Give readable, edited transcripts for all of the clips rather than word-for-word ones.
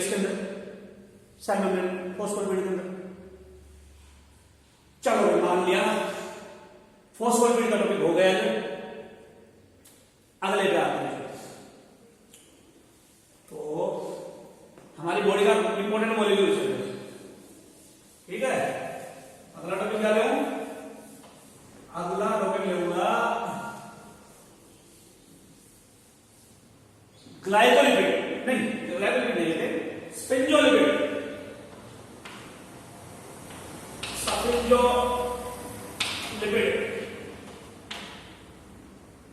इसके अंदर, cell membrane phospholipid के अंदर। चलो मान लिया फॉस्फोलिपिड का टॉपिक हो गया है। अगले पे आते हैं। तो हमारी बॉडी का इंपॉर्टेंट मॉलिक्यूल है, ठीक है। अगला टॉपिक क्या ले, अगला टॉपिक लेऊंगा ग्लाइकोलिपिड, नहीं ग्लाइकोलिपिड नहीं लेते, स्फिंजोलिपिड।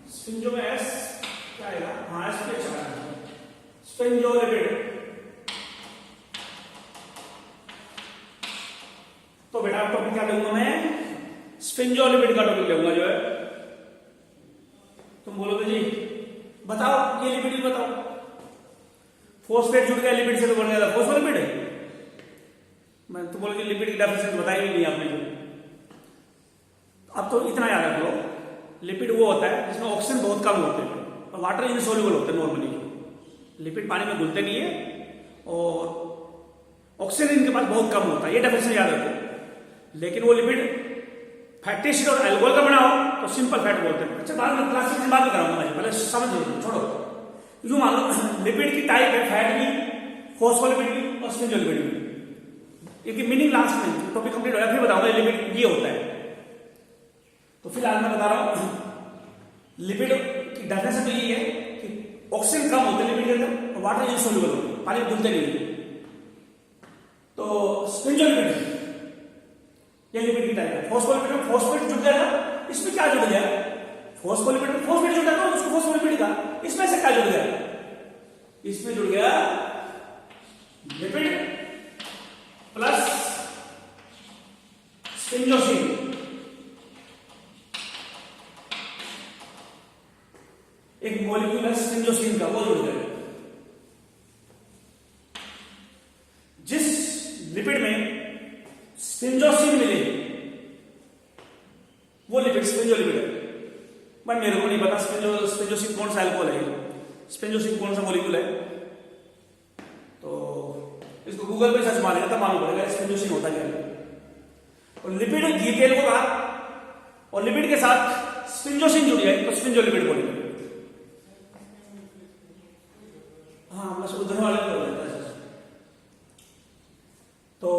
स्फिंजो में एस क्या आएगा, हाँ एस पे अच्छा है, स्फिंजोलिपिड। तो बेटा टॉपिक क्या लूंगा मैं, स्फिंजोलिपिड का टॉपिक लूंगा जो है। तुम बोलोगे जी बताओ ये लिपिड बताओ, फॉस्फेट जुड़ गया लिपिड से तो बन गया फॉस्फोलिपिड। मैं तुम बोलोगे लिपिड की डेफिनेशन बताई भी नहीं आपने। अब तो इतना याद रख लो, लिपिड वो होता है जिसमें ऑक्सीजन बहुत कम होते हैं और वाटर इनसॉल्युबल होते हैं नॉर्मली। लिपिड पानी में घुलते नहीं है और ऑक्सीजन इनके पास बहुत कम होता है, ये डेफिनेशन याद रखो। लेकिन वो लिपिड फैटी एसिड और अल्कोहल का बना हो तो सिंपल फैट बोलते हैं। अच्छा बाद में क्लासिफिकेशन बाद में कराऊंगा मैं, पहले समझ लो, छोड़ो। यूं मान लो लिपिड की टाइप है फैट भी, फॉस्फोलिपिड भी और स्फिंजोलिपिड भी। इसकी मीनिंग लास्ट में टॉपिक कंप्लीट हो गया फिर बताऊंगा लिपिड ये होता है। तो फिलहाल मैं बता रहा हूं लिपिड की डेफिनेशन तो यही है कि ऑक्सीजन कम होते हैं लिपिड के अंदर और वाटर इनसॉल्युबल होते हैं, पानी घुलते नहीं। तो स्फिंजोलिपिड ये लिपिड की टाइप है। फॉस्फोलिपिड में फॉस्फेट जुड़ गया, इसमें क्या जुड़ गया, फॉस्फोलिपिड में फॉस्फेट जुड़ गया उसको फॉस्फोलिपिड का, इसमें से क्या जुड़ गया, इसमें जुड़ गया लिपिड प्लस स्फिंजोसिन। एक मॉलिक्यूल है स्फिंजोसिन का, वो जुड़ गया। जिस लिपिड में स्फिंजोसिन मिले वो लिपिड स्फिंजोलिपिड है। बट मेरे को नहीं पता स्फिंजोसिन कौन सा अल्कोहल है, स्फिंजोसिन कौन सा मॉलिक्यूल है। तो इसको गूगल पे सर्च मारेगा तब मालूम पड़ेगा स्फिंजोसिन होता क्या है। और लिपिड घी तेल को कहा और लिपिड के साथ स्फिंजोसिन जुड़ जाए तो स्फिंजोलिपिड बोलेंगे। हाँ बस उधर वाले को बोलता है। तो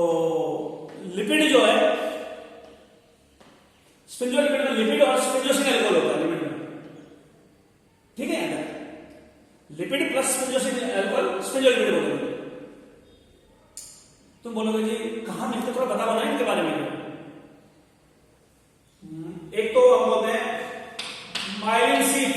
लिपिड जो है स्फिंजोलिपिड में लिपिड और स्फिंजोसिन अल्कोहल होता है लिपिड में, ठीक है। लिपिड प्लस स्फिंजोसिन अल्कोहल स्फिंजोलिपिड बोलेंगे। तुम बोलोगे जी कहां मिलते, थोड़ा बताओ ना इनके बारे में। एक तो हम बोलते हैं माइलिन शीथ,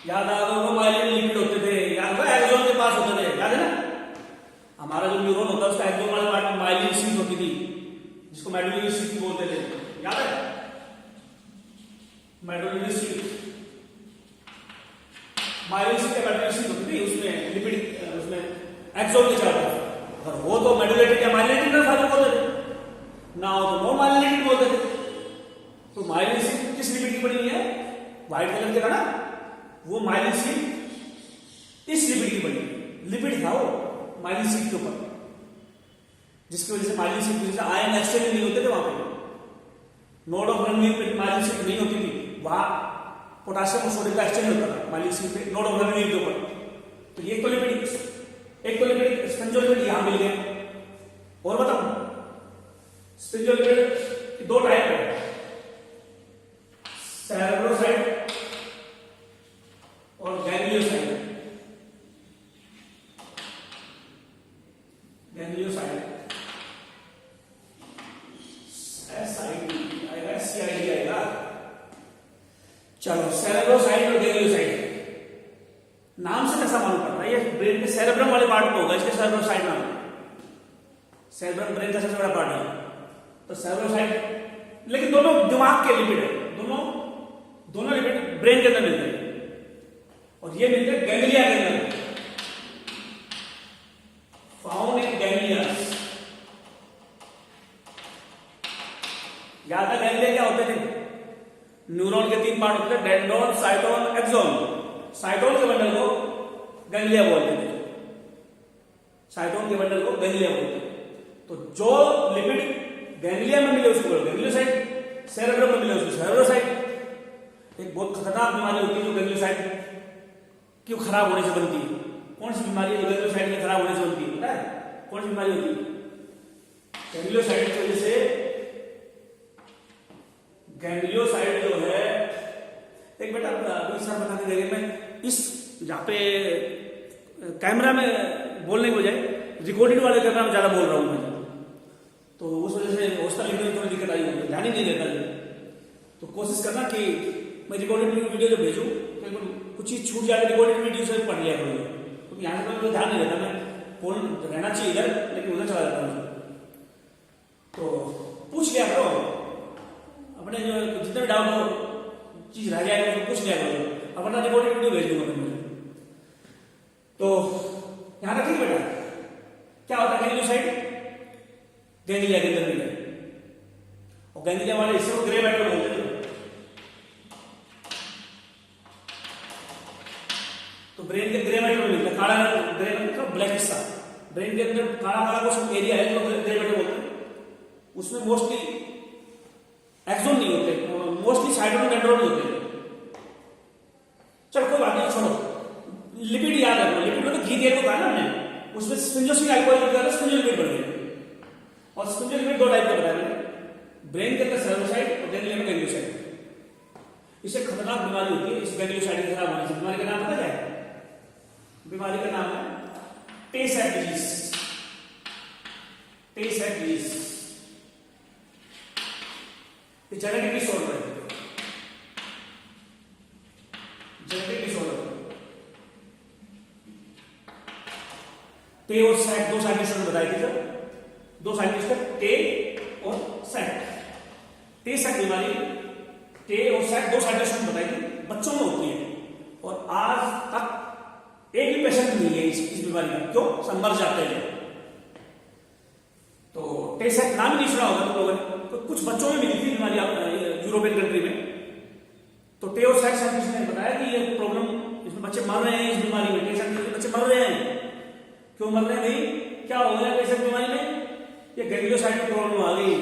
याद आ गया, माइलिन लिपिड होते थे, याद है एक्सोन के पास होते थे, याद है ना। हमारा जो न्यूरॉन होता है उसका एक्सोन वाले पार्ट में माइलिन शीथ होती थी जिसको मेडुलरी शीथ बोलते थे, याद है। मेडुलरी शीथ, माइलिन शीथ या मेडुलरी शीथ होती थी, उसमें लिपिड, उसमें एक्सोन के चारों तरफ। और वो तो मेडुलेटेड या माइलिनेटेड फाइबर बोलते थे ना, हो तो नो माइलिनेटेड बोलते थे। तो माइलिन शीथ किस लिपिड की बनी हुई है, व्हाइट कलर के था ना, वो माइलिन शीथ इस लिपिड की बनी, लिपिड था वो माइलिन शीथ के ऊपर, जिसकी वजह से माइलिन शीथ की वजह से आयन एक्सचेंज नहीं होते थे। वहां पे नोड ऑफ रनवीर पे माइलिन शीथ नहीं होती थी, वहां पोटेशियम और सोडियम का एक्सचेंज होता था माइलिन शीथ पे, नोड ऑफ रनवीर के ऊपर। तो ये तो लिपिड, एक तो लिपिड स्फिंजोलिपिड यहां मिल गया। और बताओ स्फिंजोलिपिड की दो टाइप है, सेरेब्रोसाइट और गैंग्लियोसाइट। गैंग्लियोसाइट SID आएगा। चलो सेरेब्रोसाइट और गैंग्लियोसाइट, नाम से कैसा मालूम पड़ता है ये ब्रेन के सेरेब्रम वाले पार्ट में होगा, इसके सेरेब्रोसाइट नाम है। सेरेब्रम ब्रेन का सबसे बड़ा पार्ट है तो सेरेब्रोसाइट। लेकिन दोनों दिमाग के लिपिड है, दोनों लिपिड ब्रेन के अंदर मिलते हैं और ये मिलते हैं गैंग्लिया के अंदर, फाउंड इन गैंग्लियास। याद है गैंग्लिया क्या होते थे, न्यूरॉन के तीन पार्ट होते हैं, डेंड्रॉन, साइटोन, एक्सोन। साइटोन के बंडल को गैंग्लिया बोलते हैं, साइटोन के बंडल को गैंग्लिया बोलते हैं। तो जो लिपिड गैंग्लिया में मिले उसको गैंग्लियोसाइट, सेरेब्रम में मिले उसको सेरेब्रोसाइट। एक बहुत खतरनाक बीमारी होती है जो गैंग्लियोसाइट क्यों खराब होने से बनती है। कौन सी बीमारी है जो गैंग्लियोसाइट के खराब होने से बनती है, पता है कौन सी बीमारी होती है? गैंग्लियोसाइट की वजह से, गैंग्लियोसाइट जो है, एक बेटा अभी सर बता के देंगे, मैं इस जहाँ पे कैमरा में बोलने की बजाय रिकॉर्डेड वाले कैमरा में ज्यादा बोल रहा हूँ मैं, तो उस वजह से हॉस्टल लिखने में थोड़ी दिक्कत आई होगी, ध्यान ही नहीं देता। तो कोशिश करना कि मैं रिकॉर्डेड वीडियो जो भेजूँ तो कुछ चीज छूट जाए, रिकॉर्डेड वीडियो से पढ़ लिया करूँगा, क्योंकि यहाँ से तो ध्यान नहीं रहता, मैं फोन रहना चाहिए इधर लेकिन उधर चला जाता हूँ। तो पूछ लिया करो अपने जो जितने भी डाउट हो, चीज रह जाएगा तो पूछ लिया करो, अपना रिकॉर्डेड वीडियो भेज दूंगा मैं। तो यहाँ रखिए बेटा, क्या होता है गैंग्लियोसाइट? गैंग्लिया के अंदर मिले, और गैंग्लिया वाले हिस्से को ग्रे मैटर बोलते हैं। तो ब्रेन के ग्रे मैटर में मिलता है, काला ग्रे मतलब ब्लैक हिस्सा, ब्रेन के अंदर काला काला कुछ एरिया है जो ग्रे मैटर बोलते हैं। उसमें मोस्टली एक्सोन नहीं होते, मोस्टली साइटोन डेंड्रोन होते हैं। चलो कोई बात नहीं, छोड़ो। लिपिड याद रखो, लिपिड में तो घी तेल को कहा ना हमने, उसमें स्पिंजोसिक अल्कोहल स्पिंजो लिपिड बन गए। और स्पिंजो लिपिड दो टाइप का बताया मैंने, ब्रेन के अंदर सेरेब्रोसाइट और गैंग्लिया में गैंग्लियोसाइट। इससे खतरनाक बीमारी होती है इस गैंग्लियोसाइट के खराब होने से। बीमारी का नाम पता क्या है? बीमारी का नाम है टे सैक डिजीज। टे सैक डिजीज जेनेटिक डिसऑर्डर है, जेनेटिक डिसऑर्डर। टे और सैक दो साइंटिस्टों ने बताई थी सर, दो साइंटिस्ट टे और सैक। टे सैक बीमारी टे और सैक दो साइंटिस्टों ने बताई थी, बच्चों में होती है। और आज तक एक भी पेशेंट नहीं है इस बीमारी का, क्यों? सब मर जाते हैं। तो टे सैक नाम नहीं सुना होगा तुम लोगों ने, तो कुछ बच्चों में मिली थी बीमारी यूरोपियन कंट्री में। तो टे और सैक साइंटिस्ट ने बताया कि ये प्रॉब्लम, इसमें बच्चे मर रहे हैं इस बीमारी में, टे सैक बच्चे मर रहे हैं। क्यों मर रहे हैं भाई? क्या हो गया टे सैक बीमारी में? ये गैंग्लियोसाइट में प्रॉब्लम आ गई,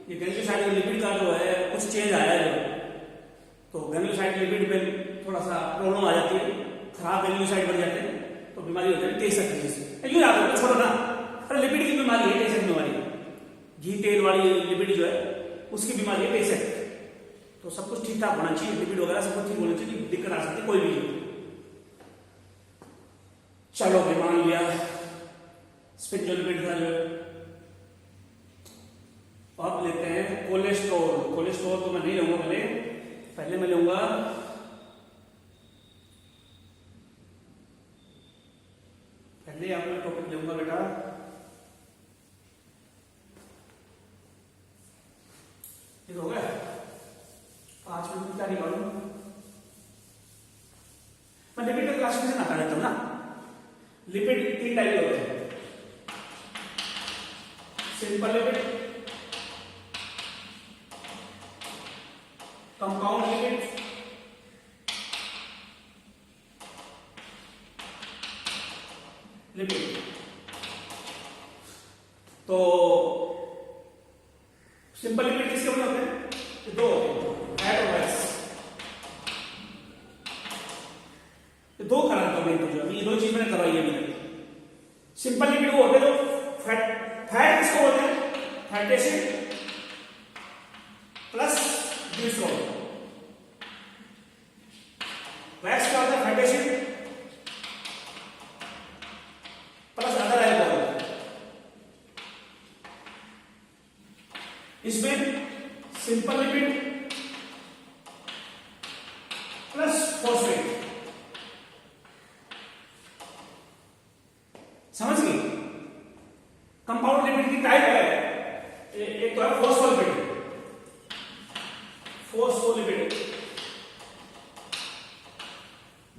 ये गैंग्लियोसाइट के लिपिड का जो है कुछ चेंज आया है, तो गैंग्लियोसाइट लिपिड में थोड़ा सा प्रॉब्लम आ जाती है, खराब गैंग्लियोसाइट बन जाते हैं, तो बीमारी हो जाती है टे सैक डिजीज। यूं याद रखो, छोड़ो ना, अरे लिपिड की बीमारी है टे सैक बीमारी, घी तेल वाली लिपिड जो है उसकी बीमारी है टे सैक। तो सब कुछ ठीक ठाक होना चाहिए, लिपिड वगैरह सब कुछ ठीक होना चाहिए, दिक्कत आ सकती है कोई भी। चलो भाई मान लिया स्पिंजो लिपिड का जो है। अब लेते हैं कोलेस्ट्रॉल। कोलेस्ट्रॉल तो मैं नहीं लूंगा, पहले मैं लूंगा अपना टॉपिक लूंगा बेटा ठीक हो गया। 5 मिनट क्या निकालू, मैं लिपिड का क्लासिफिकेशन आता रहता हूं ना। लिपिड 3 टाइप के होते हैं, simple lipid, compound lipid, lipid. तो सिंपल लिपिड किसके बने होते हैं? दो होते हैं, फैट और वैक्स। दो करा दो मैं, तो ये दो चीज मैंने करवाई है अभी। सिंपल लिपिड वो होते हैं जो फैट किसको बोलते हैं? Fatty acid plus glycerol. Wax क्या होता है? Fatty acid plus other alcohol. इसमें सिंपल लिपिड प्लस फॉस्फेट। समझ गए? कंपाउंड लिपिड की टाइप है, एक तो है फॉस्फोलिपिड, फोस्फोलिपिड,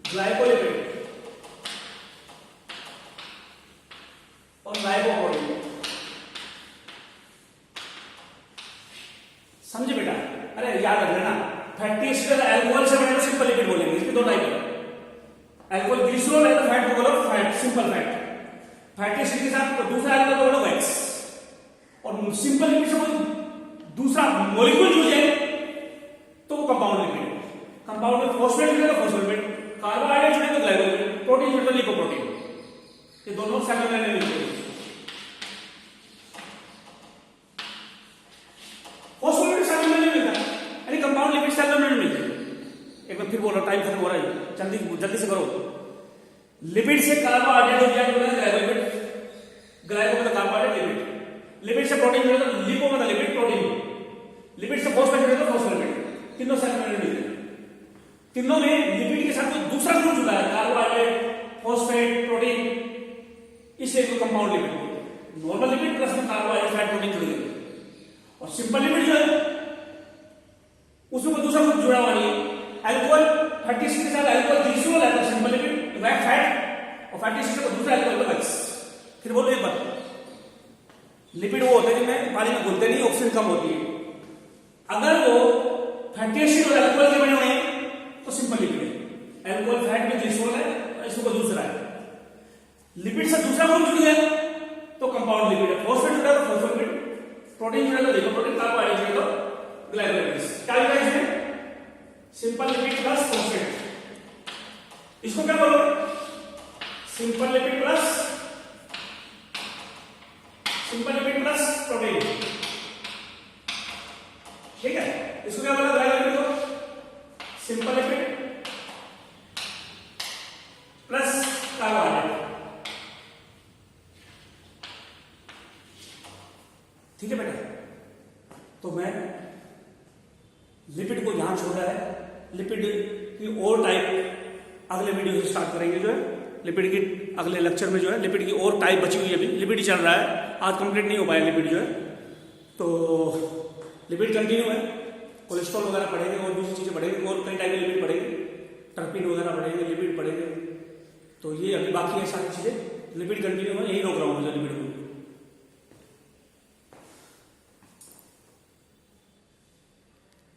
ग्लाइकोलिपिड और लाइपोप्रोटीन। समझे बेटा? अरे याद रख लेना, फैटी एसिड अल्कोहल से बने तो सिंपल लिपिड बोलेंगे। इसके दो टाइप है, अल्कोहल ग्लिसरॉल है तो फैट को बोलो fat, simple fat. Fatty acid के साथ दूसरा अल्कोहल को बोलो वैक्स। और सिंपल लिपिड से कोई दूसरा मॉलिक्यूल जुड़ जाए तो वो कंपाउंड लिपिड है। कंपाउंड में फॉस्फेट जुड़ेगा तो फॉस्फोलिपिड, कार्बोहाइड्रेट जुड़ेगा तो ग्लाइकोलिपिड, प्रोटीन जुड़ेगा तो लिपोप्रोटीन। ये दोनों सेल में मिलते हैं। फॉस्फोलिपिड सेल में नहीं मिलता, यानी कंपाउंड लिपिड सेल में नहीं मिलते। एक बार फिर बोलो, टाइम खत्म हो रहा है, जल्दी जल्दी से करो। लिपिड से कार्बोहाइड्रेट हो जाएगा तो ग्लाइकोलिपिड, ग्लाइको मतलब कार्बोहाइड्रेट, लिपिड। लिपिड से प्रोटीन जुड़ेगा तो लिपो मतलब लिपिड, प्रोटीन। लिपिड से फॉस्फेट जुड़ेगा तो फॉस्फोलिपिड। तीनों सेल में मिलते हैं। तीनों में लिपिड के साथ कोई दूसरा ग्रुप जुड़ा है, कार्बोहाइड्रेट, फॉस्फेट, प्रोटीन, इसलिए इसको कंपाउंड लिपिड बोलते हैं। नॉर्मल लिपिड प्लस में कार्बोहाइड्रेट, फैट, प्रोटीन जुड़ गए। और सिंपल लिपिड जो है उसमें कोई दूसरा ग्रुप जुड़ा हुआ नहीं है। अल्कोहल फैटी एसिड के साथ अल्कोहल ग्लिसरॉल है तो सिंपल लिपिड फैट, और फैटी एसिड का दूसरा अल्कोहल तो वैक्स। फिर बोलो एक बार, लिपिड वो होते हैं जिनमें पानी में घुलते नहीं, ऑक्सीजन कम होती है। अगर वो फैटी एसिड और अल्कोहल के बने हुए हैं तो सिंपल लिपिड है। अल्कोहल फैट में ग्लिसरॉल है, इसको दूसरा है। लिपिड से दूसरा ग्रुप जुड़ गया तो कंपाउंड लिपिड है। फॉस्फेट जुड़ा तो फॉस्फोलिपिड, प्रोटीन जुड़ा तो लिपोप्रोटीन, कार्बोहाइड्रेट जुड़ा तो ग्लाइकोलिपिड। क्या लिखा है इसमें? Simple lipid plus phosphate. इसको क्या बोलोगे? Simple lipid plus protein. ठीक है, इसको क्या बोला? ग्लाइकोलिपिड को सिंपल लिपिड प्लस कार्बोहाइड्रेट। ठीक है बेटा, तो मैं लिपिड को यहां छोड़ा है। लिपिड की और टाइप अगले वीडियो से स्टार्ट करेंगे। जो है लिपिड की अगले लेक्चर में जो है लिपिड की और टाइप बची हुई है। अभी लिपिड ही चल रहा है, आज कंप्लीट नहीं हो पाया लिपिड जो है। तो लिपिड कंटिन्यू है। कोलेस्ट्रॉल वगैरह पढ़ेंगे, और दूसरी चीजें पढ़ेंगे, और कई टाइप के लिपिड पढ़ेंगे, टर्पिन वगैरह पढ़ेंगे, लिपिड पढ़ेंगे। तो ये अभी बाकी है सारी चीजें। लिपिड कंटिन्यू है, यही रोक रहा हूँ मुझे लिपिड को।